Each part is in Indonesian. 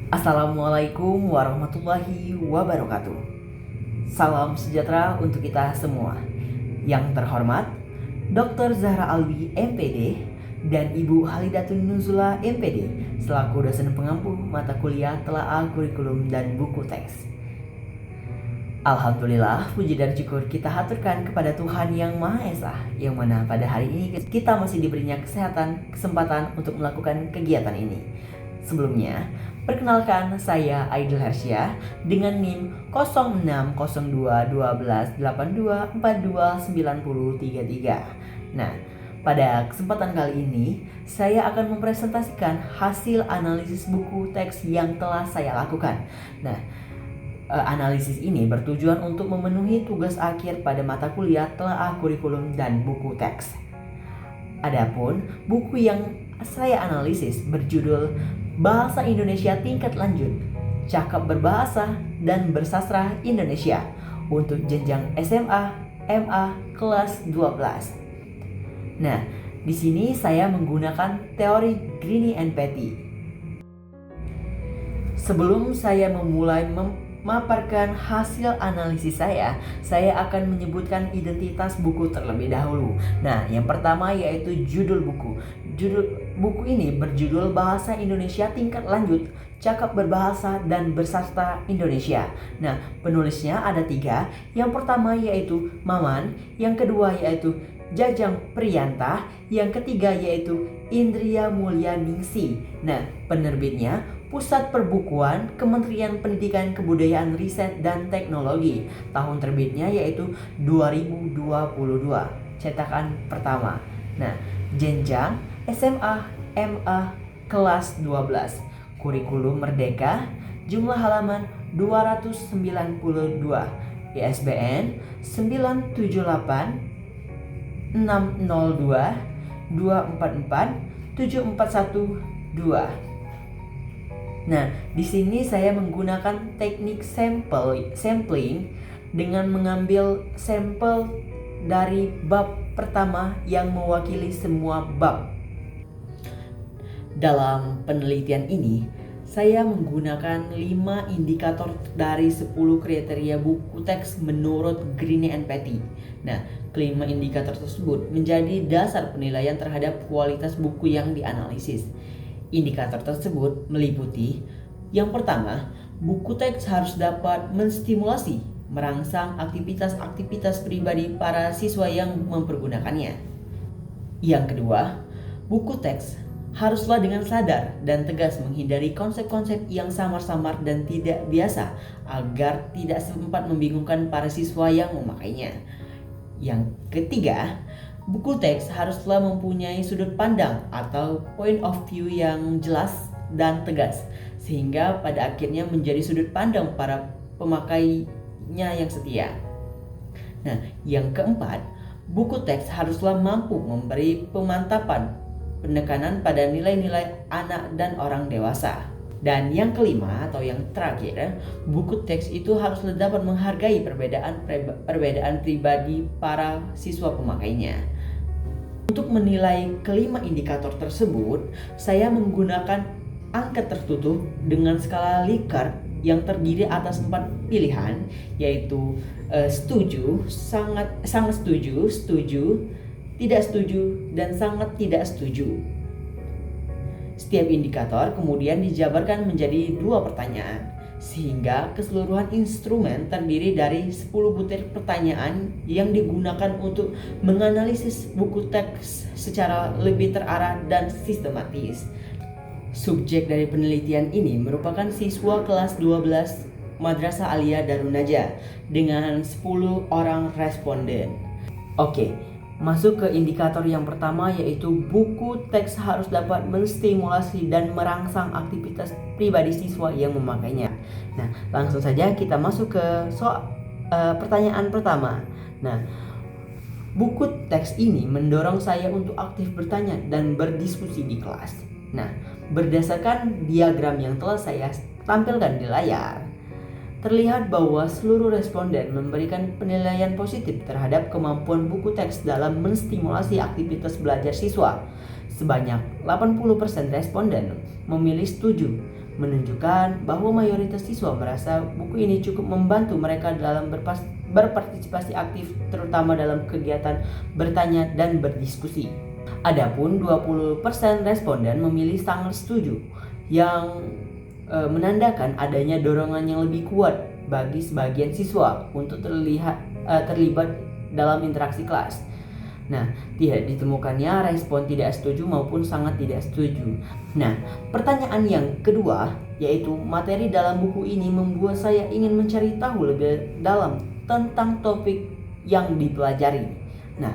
Assalamualaikum warahmatullahi wabarakatuh. Salam sejahtera untuk kita semua. Yang terhormat, Dr. Zahra Alwi MPD dan Ibu Halidatun Nuzula MPD selaku dosen pengampu mata kuliah telaah kurikulum dan buku teks. Alhamdulillah, puji dan syukur kita haturkan kepada Tuhan Yang Maha Esa, yang mana pada hari ini kita masih diberinya kesempatan untuk melakukan kegiatan ini. Sebelumnya, perkenalkan saya Aidil Hersya dengan NIM 06021282429033. Nah, pada kesempatan kali ini saya akan mempresentasikan hasil analisis buku teks yang telah saya lakukan. Nah, analisis ini bertujuan untuk memenuhi tugas akhir pada mata kuliah telaah kurikulum dan buku teks. Adapun buku yang saya analisis berjudul Bahasa Indonesia Tingkat Lanjut, Cakap Berbahasa dan Bersastra Indonesia untuk jenjang SMA, MA kelas 12. Nah, di sini saya menggunakan teori Greene and Petty. Sebelum saya memulai memaparkan hasil analisis saya akan menyebutkan identitas buku terlebih dahulu. Nah, yang pertama yaitu judul buku. Judul buku ini berjudul Bahasa Indonesia Tingkat Lanjut, Cakap Berbahasa dan Bersastra Indonesia. Nah, penulisnya ada 3. Yang pertama yaitu Maman, yang kedua yaitu Jajang Priyanta, yang ketiga yaitu Indria Mulyaningsi. Nah, penerbitnya Pusat Perbukuan Kementerian Pendidikan Kebudayaan Riset dan Teknologi. Tahun terbitnya yaitu 2022. Cetakan pertama. Nah, jenjang SMA, MA kelas 12. Kurikulum Merdeka. Jumlah halaman 292. ISBN 978 602 244 7412. Nah, di sini saya menggunakan teknik sampling dengan mengambil sampel dari bab pertama yang mewakili semua bab. Dalam penelitian ini, saya menggunakan 5 indikator dari 10 kriteria buku teks menurut Greene and Petty. Nah, kelima indikator tersebut menjadi dasar penilaian terhadap kualitas buku yang dianalisis. Indikator tersebut meliputi: yang pertama, buku teks harus dapat menstimulasi, merangsang aktivitas-aktivitas pribadi para siswa yang mempergunakannya. Yang kedua, buku teks haruslah dengan sadar dan tegas menghindari konsep-konsep yang samar-samar dan tidak biasa agar tidak sempat membingungkan para siswa yang memakainya. Yang ketiga, buku teks haruslah mempunyai sudut pandang atau point of view yang jelas dan tegas, sehingga pada akhirnya menjadi sudut pandang para pemakainya yang setia. Nah, yang keempat, buku teks haruslah mampu memberi penekanan pada nilai-nilai anak dan orang dewasa. Dan yang kelima atau yang terakhir, buku teks itu haruslah dapat menghargai perbedaan pribadi para siswa pemakainya. Untuk menilai kelima indikator tersebut, saya menggunakan angka tertutup dengan skala Likert yang terdiri atas 4 pilihan, yaitu setuju, sangat setuju, setuju, tidak setuju, dan sangat tidak setuju. Setiap indikator kemudian dijabarkan menjadi 2 pertanyaan, sehingga keseluruhan instrumen terdiri dari 10 butir pertanyaan yang digunakan untuk menganalisis buku teks secara lebih terarah dan sistematis. Subjek dari penelitian ini merupakan siswa kelas 12 Madrasah Aliyah Darun Najah dengan 10 orang responden. Oke, masuk ke indikator yang pertama, yaitu buku teks harus dapat menstimulasi dan merangsang aktivitas pribadi siswa yang memakainya. Nah, langsung saja kita masuk ke pertanyaan pertama. Nah, buku teks ini mendorong saya untuk aktif bertanya dan berdiskusi di kelas. Nah, berdasarkan diagram yang telah saya tampilkan di layar, terlihat bahwa seluruh responden memberikan penilaian positif terhadap kemampuan buku teks dalam menstimulasi aktivitas belajar siswa. Sebanyak 80% responden memilih setuju menunjukkan bahwa mayoritas siswa merasa buku ini cukup membantu mereka dalam berpartisipasi aktif, terutama dalam kegiatan bertanya dan berdiskusi. Adapun 20% responden memilih sangat setuju, yang menandakan adanya dorongan yang lebih kuat bagi sebagian siswa untuk terlibat dalam interaksi kelas. Nah, tidak ditemukannya respon tidak setuju maupun sangat tidak setuju. Nah, pertanyaan yang kedua yaitu materi dalam buku ini membuat saya ingin mencari tahu lebih dalam tentang topik yang dipelajari. Nah,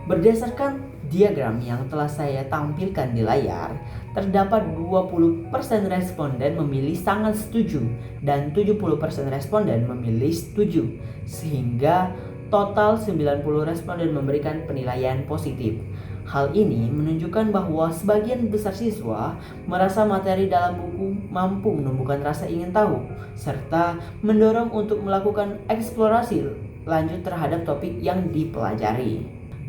berdasarkan diagram yang telah saya tampilkan di layar, terdapat 20% responden memilih sangat setuju dan 70% responden memilih setuju, sehingga total 90 responden memberikan penilaian positif. Hal ini menunjukkan bahwa sebagian besar siswa merasa materi dalam buku mampu menumbuhkan rasa ingin tahu, serta mendorong untuk melakukan eksplorasi lanjut terhadap topik yang dipelajari.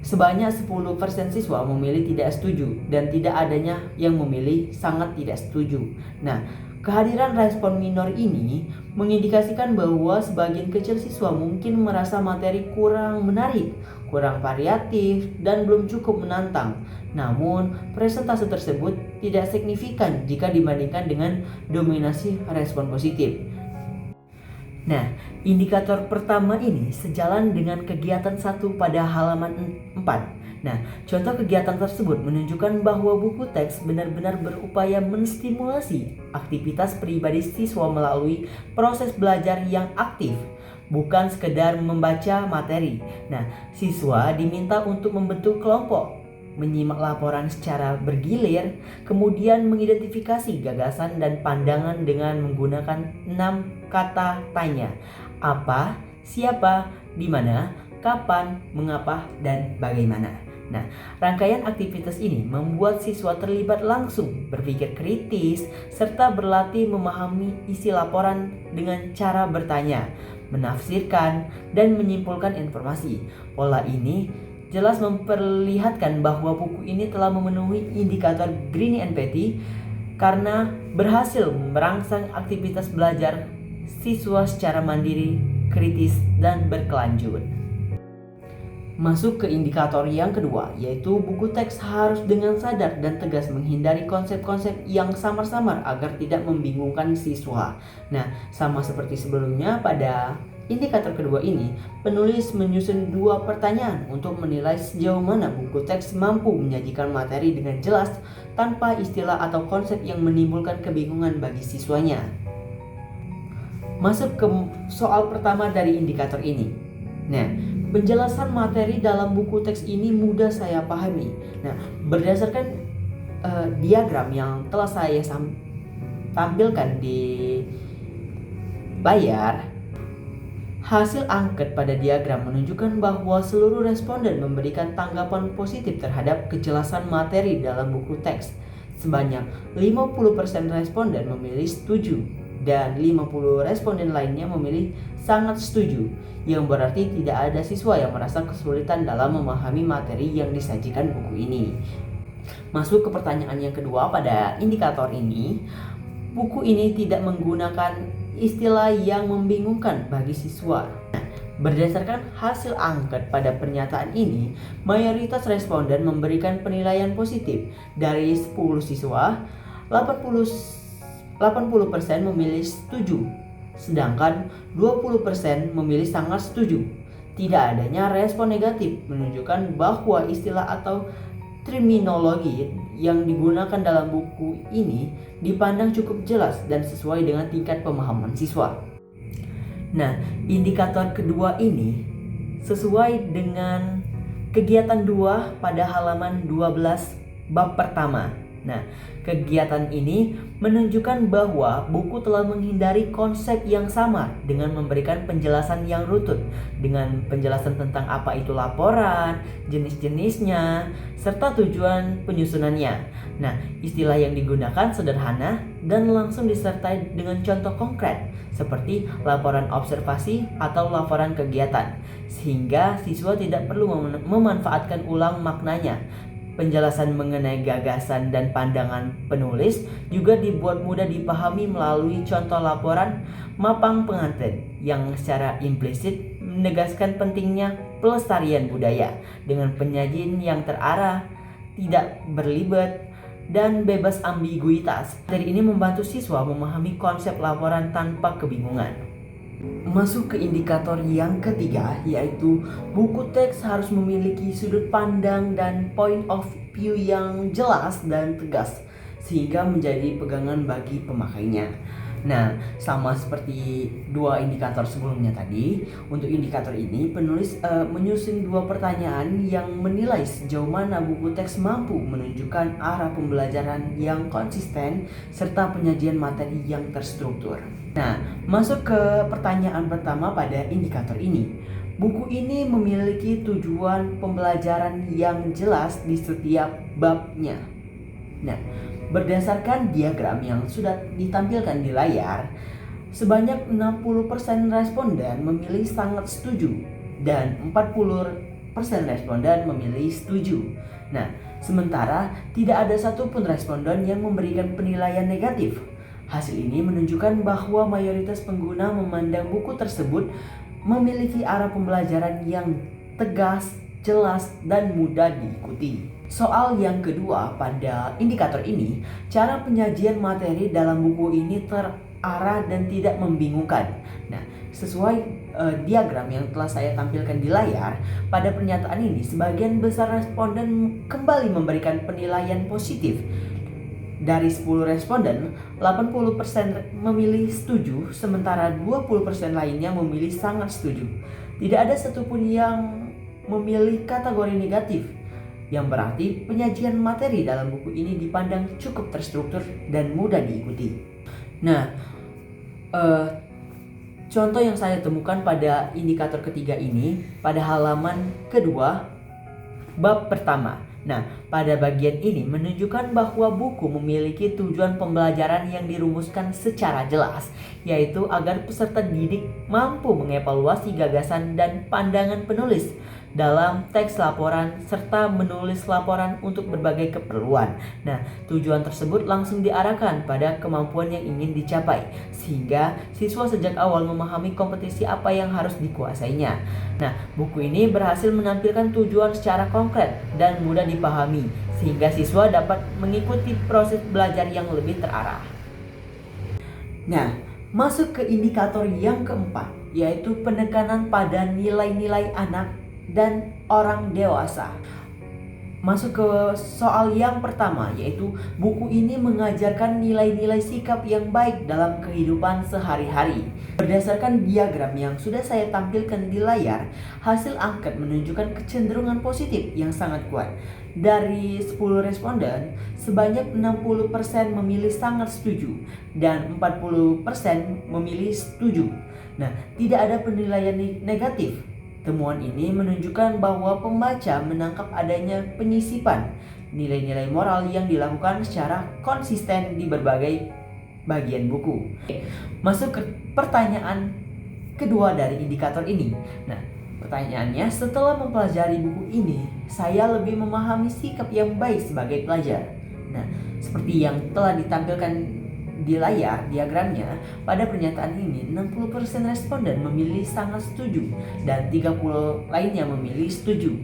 Sebanyak 10% siswa memilih tidak setuju dan tidak adanya yang memilih sangat tidak setuju. Nah, kehadiran respon minor ini mengindikasikan bahwa sebagian kecil siswa mungkin merasa materi kurang menarik, kurang variatif, dan belum cukup menantang. Namun, presentase tersebut tidak signifikan jika dibandingkan dengan dominasi respon positif. Nah, indikator pertama ini sejalan dengan kegiatan 1 pada halaman 4. Nah, contoh kegiatan tersebut menunjukkan bahwa buku teks benar-benar berupaya menstimulasi aktivitas pribadi siswa melalui proses belajar yang aktif, bukan sekedar membaca materi. Nah, siswa diminta untuk membentuk kelompok, menyimak laporan secara bergilir, kemudian mengidentifikasi gagasan dan pandangan dengan menggunakan 6 kata tanya: apa, siapa, di mana, kapan, mengapa, dan bagaimana. Nah, rangkaian aktivitas ini membuat siswa terlibat langsung, berpikir kritis, serta berlatih memahami isi laporan dengan cara bertanya, menafsirkan, dan menyimpulkan informasi. Pola ini jelas memperlihatkan bahwa buku ini telah memenuhi indikator Greene and Petty karena berhasil merangsang aktivitas belajar siswa secara mandiri, kritis, dan berkelanjut. Masuk ke indikator yang kedua, yaitu buku teks harus dengan sadar dan tegas menghindari konsep-konsep yang samar-samar agar tidak membingungkan siswa. Nah, sama seperti sebelumnya, pada indikator kedua ini, penulis menyusun 2 pertanyaan untuk menilai sejauh mana buku teks mampu menyajikan materi dengan jelas tanpa istilah atau konsep yang menimbulkan kebingungan bagi siswanya. Masuk ke soal pertama dari indikator ini. Nah, penjelasan materi dalam buku teks ini mudah saya pahami. Nah, berdasarkan diagram yang telah saya tampilkan di layar, hasil angket pada diagram menunjukkan bahwa seluruh responden memberikan tanggapan positif terhadap kejelasan materi dalam buku teks. Sebanyak 50% responden memilih setuju dan 50 responden lainnya memilih sangat setuju, yang berarti tidak ada siswa yang merasa kesulitan dalam memahami materi yang disajikan buku ini. Masuk ke pertanyaan yang kedua pada indikator ini, buku ini tidak menggunakan istilah yang membingungkan bagi siswa. Berdasarkan hasil angket pada pernyataan ini, mayoritas responden memberikan penilaian positif. Dari 10 siswa, 80% memilih setuju, sedangkan 20% memilih sangat setuju. Tidak adanya respon negatif menunjukkan bahwa istilah atau terminologi yang digunakan dalam buku ini dipandang cukup jelas dan sesuai dengan tingkat pemahaman siswa. Nah, indikator kedua ini sesuai dengan kegiatan 2 pada halaman 12 bab pertama. Nah, kegiatan ini menunjukkan bahwa buku telah menghindari konsep yang sama dengan memberikan penjelasan yang rutut, dengan penjelasan tentang apa itu laporan, jenis-jenisnya, serta tujuan penyusunannya. Nah, istilah yang digunakan sederhana dan langsung disertai dengan contoh konkret, seperti laporan observasi atau laporan kegiatan, sehingga siswa tidak perlu memanfaatkan ulang maknanya. Penjelasan mengenai gagasan dan pandangan penulis juga dibuat mudah dipahami melalui contoh laporan Mapang Pengantin yang secara implisit menegaskan pentingnya pelestarian budaya dengan penyajian yang terarah, tidak berlibat, dan bebas ambiguitas. Dari ini membantu siswa memahami konsep laporan tanpa kebingungan. Masuk ke indikator yang ketiga, yaitu buku teks harus memiliki sudut pandang dan point of view yang jelas dan tegas sehingga menjadi pegangan bagi pemakainya. Nah, sama seperti dua indikator sebelumnya tadi, untuk indikator ini penulis menyusun dua pertanyaan yang menilai sejauh mana buku teks mampu menunjukkan arah pembelajaran yang konsisten serta penyajian materi yang terstruktur. Nah, masuk ke pertanyaan pertama pada indikator ini. Buku ini memiliki tujuan pembelajaran yang jelas di setiap babnya. Nah, berdasarkan diagram yang sudah ditampilkan di layar, sebanyak 60% responden memilih sangat setuju dan 40% responden memilih setuju. Nah, sementara tidak ada satupun responden yang memberikan penilaian negatif. Hasil ini menunjukkan bahwa mayoritas pengguna memandang buku tersebut memiliki arah pembelajaran yang tegas, jelas, dan mudah diikuti. Soal yang kedua pada indikator ini, cara penyajian materi dalam buku ini terarah dan tidak membingungkan. Nah, sesuai diagram yang telah saya tampilkan di layar, pada pernyataan ini sebagian besar responden kembali memberikan penilaian positif. Dari 10 responden, 80% memilih setuju, sementara 20% lainnya memilih sangat setuju. Tidak ada satupun yang memilih kategori negatif, yang berarti penyajian materi dalam buku ini dipandang cukup terstruktur dan mudah diikuti. Nah, contoh yang saya temukan pada indikator ketiga ini pada halaman kedua, bab pertama. Nah, pada bagian ini menunjukkan bahwa buku memiliki tujuan pembelajaran yang dirumuskan secara jelas, yaitu agar peserta didik mampu mengevaluasi gagasan dan pandangan penulis dalam teks laporan serta menulis laporan untuk berbagai keperluan. Nah, tujuan tersebut langsung diarahkan pada kemampuan yang ingin dicapai, sehingga siswa sejak awal memahami kompetisi apa yang harus dikuasainya. Nah, buku ini berhasil menampilkan tujuan secara konkret dan mudah dipahami, sehingga siswa dapat mengikuti proses belajar yang lebih terarah. Nah, masuk ke indikator yang keempat, yaitu penekanan pada nilai-nilai anak dan orang dewasa. Masuk ke soal yang pertama, yaitu buku ini mengajarkan nilai-nilai sikap yang baik dalam kehidupan sehari-hari. Berdasarkan diagram yang sudah saya tampilkan di layar, hasil angket menunjukkan kecenderungan positif yang sangat kuat. Dari 10 responden, sebanyak 60% memilih sangat setuju dan 40% memilih setuju. Nah, tidak ada penilaian negatif. Temuan ini menunjukkan bahwa pembaca menangkap adanya penyisipan nilai-nilai moral yang dilakukan secara konsisten di berbagai bagian buku. Masuk ke pertanyaan kedua dari indikator ini. Nah, pertanyaannya, setelah mempelajari buku ini, saya lebih memahami sikap yang baik sebagai pelajar. Nah, seperti yang telah ditampilkan di layar diagramnya, pada pernyataan ini 60% responden memilih sangat setuju dan 30 lainnya memilih setuju.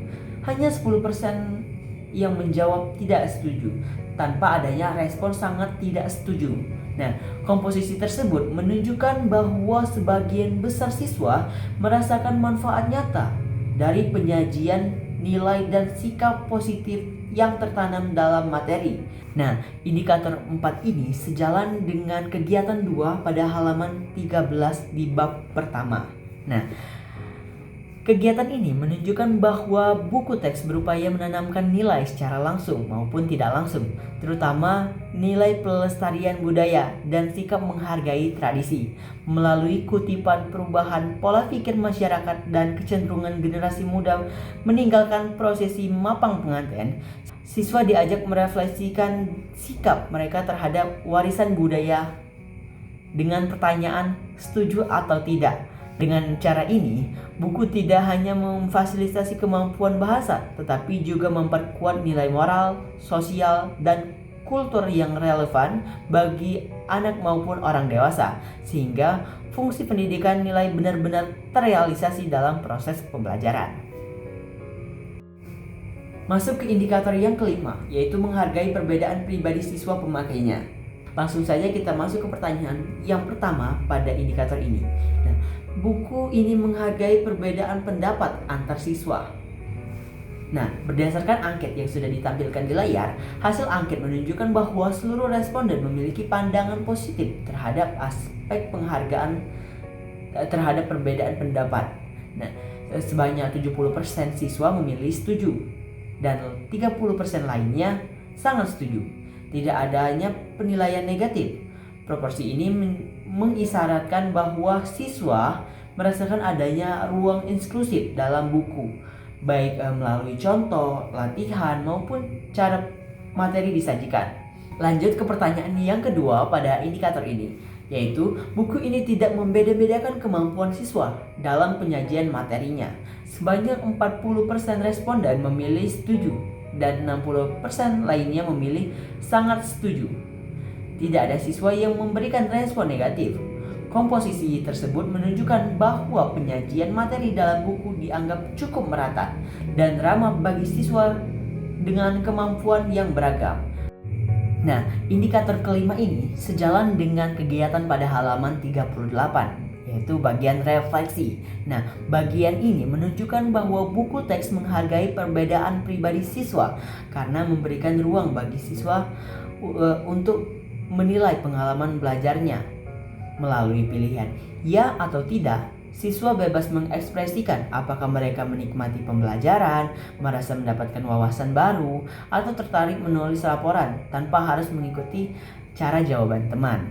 Hanya 10% yang menjawab tidak setuju tanpa adanya respon sangat tidak setuju. Nah, komposisi tersebut menunjukkan bahwa sebagian besar siswa merasakan manfaat nyata dari penyajian nilai dan sikap positif yang tertanam dalam materi. Nah, indikator 4 ini sejalan dengan kegiatan 2 pada halaman 13 di bab pertama. Nah, kegiatan ini menunjukkan bahwa buku teks berupaya menanamkan nilai secara langsung maupun tidak langsung, terutama nilai pelestarian budaya dan sikap menghargai tradisi. Melalui kutipan perubahan pola pikir masyarakat dan kecenderungan generasi muda meninggalkan prosesi mapang pengantin, siswa diajak merefleksikan sikap mereka terhadap warisan budaya dengan pertanyaan setuju atau tidak. Dengan cara ini, buku tidak hanya memfasilitasi kemampuan bahasa, tetapi juga memperkuat nilai moral, sosial, dan kultur yang relevan bagi anak maupun orang dewasa, sehingga fungsi pendidikan nilai benar-benar terrealisasi dalam proses pembelajaran. Masuk ke indikator yang kelima, yaitu menghargai perbedaan pribadi siswa pemakainya. Langsung saja kita masuk ke pertanyaan yang pertama pada indikator ini. Nah, buku ini menghargai perbedaan pendapat antar siswa. Nah, berdasarkan angket yang sudah ditampilkan di layar, hasil angket menunjukkan bahwa seluruh responden memiliki pandangan positif terhadap aspek penghargaan terhadap perbedaan pendapat. Nah, sebanyak 70% siswa memilih setuju dan 30% lainnya sangat setuju. Tidak adanya penilaian negatif. Proporsi ini mengisyaratkan bahwa siswa merasakan adanya ruang inklusif dalam buku, baik melalui contoh, latihan, maupun cara materi disajikan. Lanjut ke pertanyaan yang kedua pada indikator ini, yaitu buku ini tidak membeda-bedakan kemampuan siswa dalam penyajian materinya. Sebanyak 40% responden memilih setuju dan 60% lainnya memilih sangat setuju. Tidak ada siswa yang memberikan respon negatif. Komposisi tersebut menunjukkan bahwa penyajian materi dalam buku dianggap cukup merata dan ramah bagi siswa dengan kemampuan yang beragam. Nah, indikator kelima ini sejalan dengan kegiatan pada halaman 38, yaitu bagian refleksi. Nah, bagian ini menunjukkan bahwa buku teks menghargai perbedaan pribadi siswa karena memberikan ruang bagi siswa untuk menilai pengalaman belajarnya melalui pilihan ya atau tidak. Siswa bebas mengekspresikan apakah mereka menikmati pembelajaran, merasa mendapatkan wawasan baru, atau tertarik menulis laporan tanpa harus mengikuti cara jawaban teman.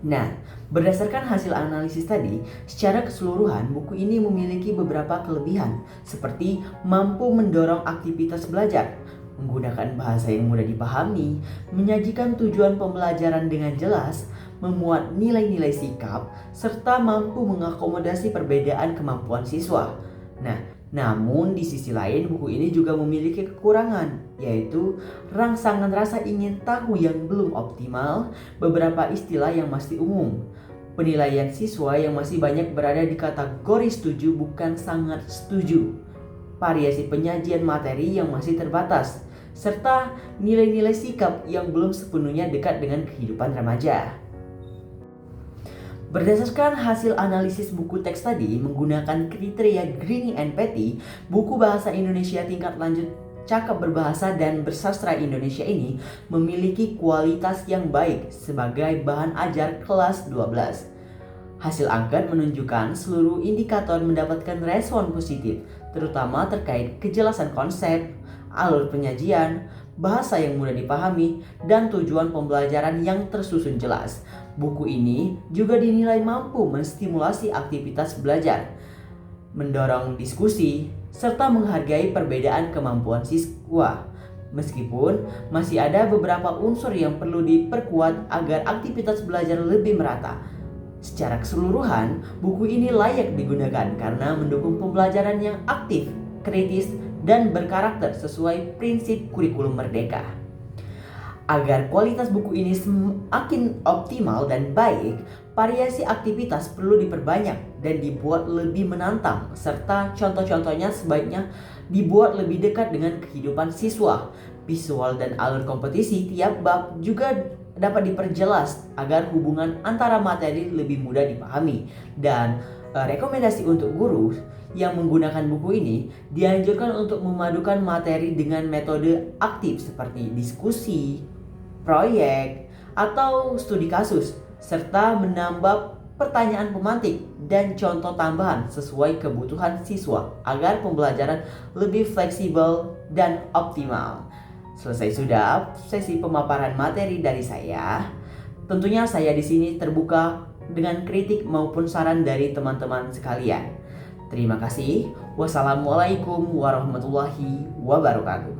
Nah, berdasarkan hasil analisis tadi, secara keseluruhan buku ini memiliki beberapa kelebihan, seperti mampu mendorong aktivitas belajar, menggunakan bahasa yang mudah dipahami, menyajikan tujuan pembelajaran dengan jelas, memuat nilai-nilai sikap, serta mampu mengakomodasi perbedaan kemampuan siswa. Nah, namun di sisi lain buku ini juga memiliki kekurangan, yaitu rangsangan rasa ingin tahu yang belum optimal, beberapa istilah yang masih umum, penilaian siswa yang masih banyak berada di kategori setuju bukan sangat setuju, variasi penyajian materi yang masih terbatas, serta nilai-nilai sikap yang belum sepenuhnya dekat dengan kehidupan remaja. Berdasarkan hasil analisis buku teks tadi menggunakan kriteria Greene and Petty, buku bahasa Indonesia tingkat lanjut cakap berbahasa dan bersastra Indonesia ini memiliki kualitas yang baik sebagai bahan ajar kelas 12. Hasil angket menunjukkan seluruh indikator mendapatkan respon positif, terutama terkait kejelasan konsep, alur penyajian, bahasa yang mudah dipahami, dan tujuan pembelajaran yang tersusun jelas. Buku ini juga dinilai mampu menstimulasi aktivitas belajar, mendorong diskusi, serta menghargai perbedaan kemampuan siswa. Meskipun masih ada beberapa unsur yang perlu diperkuat agar aktivitas belajar lebih merata. Secara keseluruhan, buku ini layak digunakan karena mendukung pembelajaran yang aktif, kritis, dan berkarakter sesuai prinsip kurikulum merdeka. Agar kualitas buku ini semakin optimal dan baik, variasi aktivitas perlu diperbanyak dan dibuat lebih menantang, serta contoh-contohnya sebaiknya dibuat lebih dekat dengan kehidupan siswa. Visual dan alur kompetisi tiap bab juga dapat diperjelas agar hubungan antara materi lebih mudah dipahami. Dan rekomendasi untuk guru yang menggunakan buku ini dianjurkan untuk memadukan materi dengan metode aktif seperti diskusi, proyek, atau studi kasus, serta menambah pertanyaan pemantik dan contoh tambahan sesuai kebutuhan siswa agar pembelajaran lebih fleksibel dan optimal. Selesai sudah sesi pemaparan materi dari saya. Tentunya saya di sini terbuka dengan kritik maupun saran dari teman-teman sekalian. Terima kasih. Wassalamualaikum warahmatullahi wabarakatuh.